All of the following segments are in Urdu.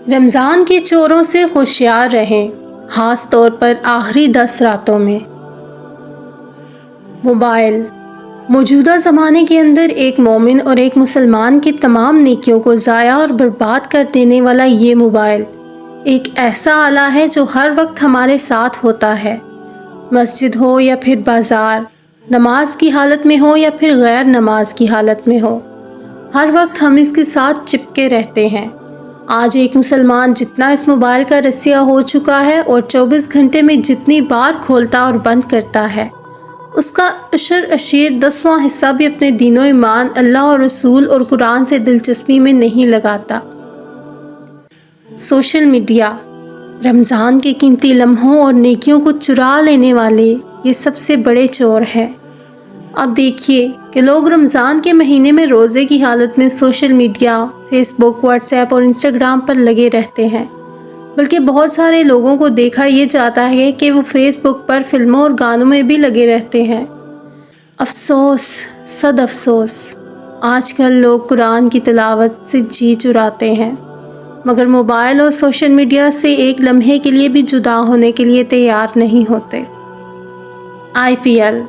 رمضان کے چوروں سے ہوشیار رہیں، خاص طور پر آخری 10 راتوں میں۔ موبائل موجودہ زمانے کے اندر ایک مومن اور ایک مسلمان کی تمام نیکیوں کو ضائع اور برباد کر دینے والا یہ موبائل ایک ایسا آلہ ہے جو ہر وقت ہمارے ساتھ ہوتا ہے، مسجد ہو یا پھر بازار، نماز کی حالت میں ہو یا پھر غیر نماز کی حالت میں ہو، ہر وقت ہم اس کے ساتھ چپکے رہتے ہیں۔ آج ایک مسلمان جتنا اس موبائل کا رسیہ ہو چکا ہے اور 24 گھنٹے میں جتنی بار کھولتا اور بند کرتا ہے، اس کا عشر اشیر 10واں حصہ بھی اپنے دین و ایمان، اللہ اور رسول اور قرآن سے دلچسپی میں نہیں لگاتا۔ سوشل میڈیا رمضان کے قیمتی لمحوں اور نیکیوں کو چرا لینے والے یہ سب سے بڑے چور ہیں۔ اب دیکھیے کہ لوگ رمضان کے مہینے میں روزے کی حالت میں سوشل میڈیا، فیس بک، واٹس ایپ اور انسٹاگرام پر لگے رہتے ہیں، بلکہ بہت سارے لوگوں کو دیکھا یہ جاتا ہے کہ وہ فیس بک پر فلموں اور گانوں میں بھی لگے رہتے ہیں۔ افسوس، صد افسوس، آج کل لوگ قرآن کی تلاوت سے جی چراتے ہیں، مگر موبائل اور سوشل میڈیا سے ایک لمحے کے لیے بھی جدا ہونے کے لیے تیار نہیں ہوتے۔ IPL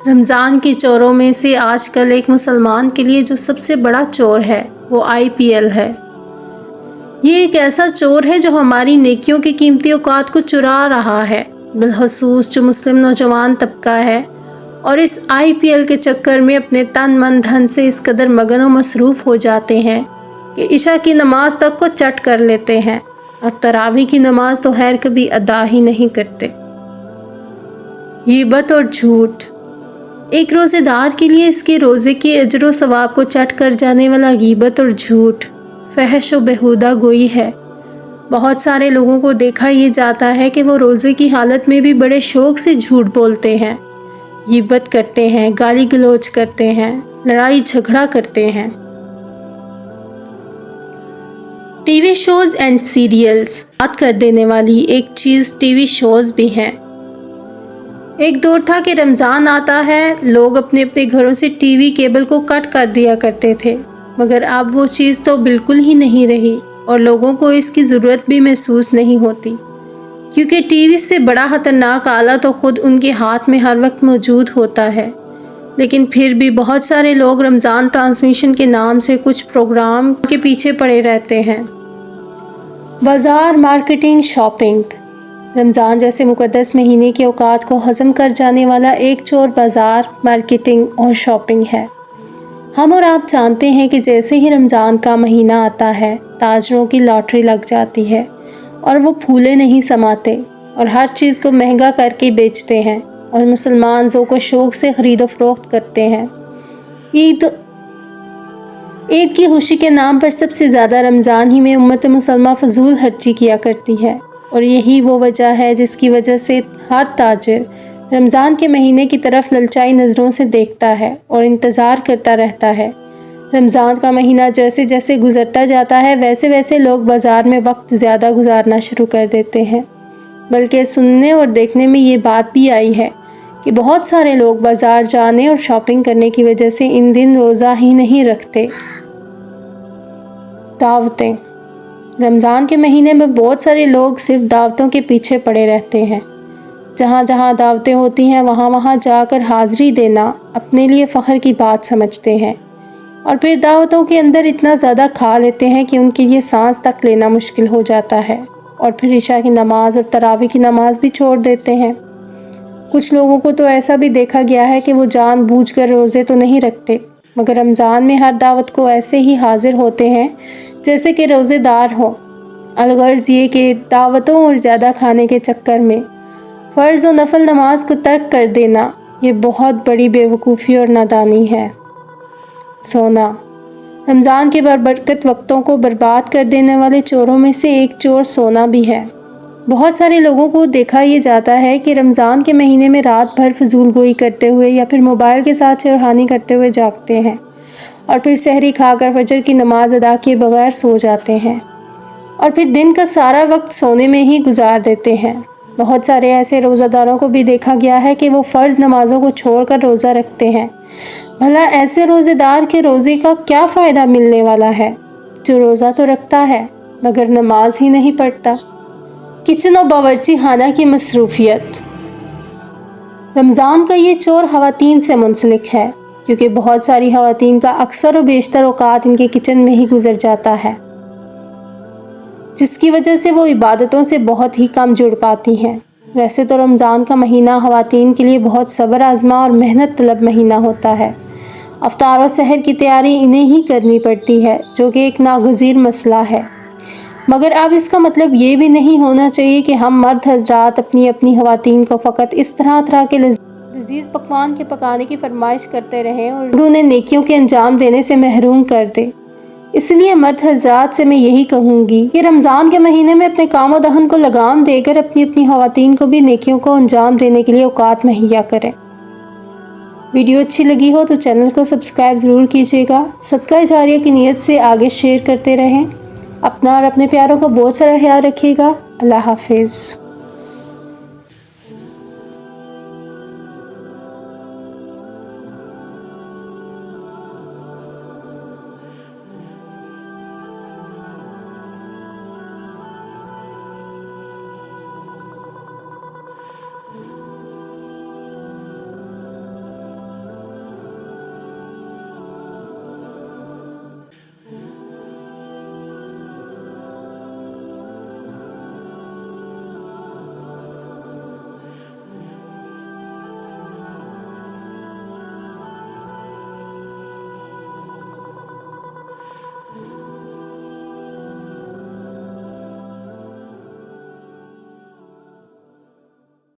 رمضان کے چوروں میں سے آج کل ایک مسلمان کے لیے جو سب سے بڑا چور ہے وہ IPL ہے۔ یہ ایک ایسا چور ہے جو ہماری نیکیوں کی قیمتی اوقات کو چرا رہا ہے، بالخصوص جو مسلم نوجوان طبقہ ہے اور اس IPL کے چکر میں اپنے تن من دھن سے اس قدر مگن و مصروف ہو جاتے ہیں کہ عشاء کی نماز تک کو چٹ کر لیتے ہیں اور تراویح کی نماز تو خیر کبھی ادا ہی نہیں کرتے۔ غیبت اور جھوٹ ایک روزے دار کے لیے اس کے روزے کے اجر و ثواب کو چٹ کر جانے والا غیبت اور جھوٹ فحش و بیہودہ گوئی ہے۔ بہت سارے لوگوں کو دیکھا یہ جاتا ہے کہ وہ روزے کی حالت میں بھی بڑے شوق سے جھوٹ بولتے ہیں، غیبت کرتے ہیں، گالی گلوچ کرتے ہیں، لڑائی جھگڑا کرتے ہیں۔ T V shows and serials بات کر دینے والی ایک چیز ٹی وی شوز بھی ہیں۔ ایک دور تھا کہ رمضان آتا ہے، لوگ اپنے اپنے گھروں سے ٹی وی کیبل کو کٹ کر دیا کرتے تھے، مگر اب وہ چیز تو بالکل ہی نہیں رہی اور لوگوں کو اس کی ضرورت بھی محسوس نہیں ہوتی، کیونکہ ٹی وی سے بڑا خطرناک آلہ تو خود ان کے ہاتھ میں ہر وقت موجود ہوتا ہے۔ لیکن پھر بھی بہت سارے لوگ رمضان ٹرانسمیشن کے نام سے کچھ پروگرام کے پیچھے پڑے رہتے ہیں۔ بازار، مارکیٹنگ، شاپنگ رمضان جیسے مقدس مہینے کے اوقات کو ہضم کر جانے والا ایک چور بازار، مارکیٹنگ اور شاپنگ ہے۔ ہم اور آپ جانتے ہیں کہ جیسے ہی رمضان کا مہینہ آتا ہے، تاجروں کی لاٹری لگ جاتی ہے اور وہ پھولے نہیں سماتے اور ہر چیز کو مہنگا کر کے بیچتے ہیں اور مسلمان ذوق و شوق سے خرید و فروخت کرتے ہیں۔ عید کی خوشی کے نام پر سب سے زیادہ رمضان ہی میں امت مسلمہ فضول خرچی کیا کرتی ہے، اور یہی وہ وجہ ہے جس کی وجہ سے ہر تاجر رمضان کے مہینے کی طرف للچائی نظروں سے دیکھتا ہے اور انتظار کرتا رہتا ہے۔ رمضان کا مہینہ جیسے جیسے گزرتا جاتا ہے ویسے ویسے لوگ بازار میں وقت زیادہ گزارنا شروع کر دیتے ہیں، بلکہ سننے اور دیکھنے میں یہ بات بھی آئی ہے کہ بہت سارے لوگ بازار جانے اور شاپنگ کرنے کی وجہ سے ان دن روزہ ہی نہیں رکھتے۔ دعوتیں رمضان کے مہینے میں بہت سارے لوگ صرف دعوتوں کے پیچھے پڑے رہتے ہیں۔ جہاں جہاں دعوتیں ہوتی ہیں وہاں جا کر حاضری دینا اپنے لیے فخر کی بات سمجھتے ہیں، اور پھر دعوتوں کے اندر اتنا زیادہ کھا لیتے ہیں کہ ان کے لیے سانس تک لینا مشکل ہو جاتا ہے، اور پھر عشاء کی نماز اور تراویح کی نماز بھی چھوڑ دیتے ہیں۔ کچھ لوگوں کو تو ایسا بھی دیکھا گیا ہے کہ وہ جان بوجھ کر روزے تو نہیں رکھتے، مگر رمضان میں ہر دعوت کو ایسے ہی حاضر ہوتے ہیں جیسے کہ روزے دار ہوں، الغرض یہ کہ دعوتوں اور زیادہ کھانے کے چکر میں فرض و نفل نماز کو ترک کر دینا یہ بہت بڑی بے وقوفی اور نادانی ہے۔ سونا رمضان کے برکت وقتوں کو برباد کر دینے والے چوروں میں سے ایک چور سونا بھی ہے۔ بہت سارے لوگوں کو دیکھا یہ جاتا ہے کہ رمضان کے مہینے میں رات بھر فضول گوئی کرتے ہوئے یا پھر موبائل کے ساتھ چھیڑخانی کرتے ہوئے جاگتے ہیں، اور پھر سحری کھا کر فجر کی نماز ادا کیے بغیر سو جاتے ہیں، اور پھر دن کا سارا وقت سونے میں ہی گزار دیتے ہیں۔ بہت سارے ایسے روزہ داروں کو بھی دیکھا گیا ہے کہ وہ فرض نمازوں کو چھوڑ کر روزہ رکھتے ہیں۔ بھلا ایسے روزے دار کے روزے کا کیا فائدہ ملنے والا ہے؟ جو روزہ تو رکھتا ہے مگر نماز ہی نہیں پڑھتا۔ کچن اور باورچی خانہ کی مصروفیت۔ رمضان کا یہ چور خواتین سے منسلک ہے، کیونکہ بہت ساری خواتین کا اکثر و بیشتر اوقات ان کے کچن میں ہی گزر جاتا ہے، جس کی وجہ سے وہ عبادتوں سے بہت ہی کم جڑ پاتی ہیں۔ ویسے تو رمضان کا مہینہ خواتین کے لیے بہت صبر آزما اور محنت طلب مہینہ ہوتا ہے۔ افطار و سحر کی تیاری انہیں ہی کرنی پڑتی ہے، جو کہ ایک ناگزیر مسئلہ ہے۔ مگر اب اس کا مطلب یہ بھی نہیں ہونا چاہیے کہ ہم مرد حضرات اپنی خواتین کو فقط اس طرح کے لذیذ پکوان کے پکانے کی فرمائش کرتے رہیں اور انہیں نیکیوں کے انجام دینے سے محروم کر دیں۔ اس لیے مرد حضرات سے میں یہی کہوں گی کہ رمضان کے مہینے میں اپنے کام و دہن کو لگام دے کر اپنی خواتین کو بھی نیکیوں کو انجام دینے کے لیے اوقات مہیا کریں۔ ویڈیو اچھی لگی ہو تو چینل کو سبسکرائب ضرور کیجیے گا۔ صدقہ جاریہ کی نیت سے آگے شیئر کرتے رہیں۔ اپنا اور اپنے پیاروں کا بہت سارا خیال رکھیے گا۔ اللہ حافظ۔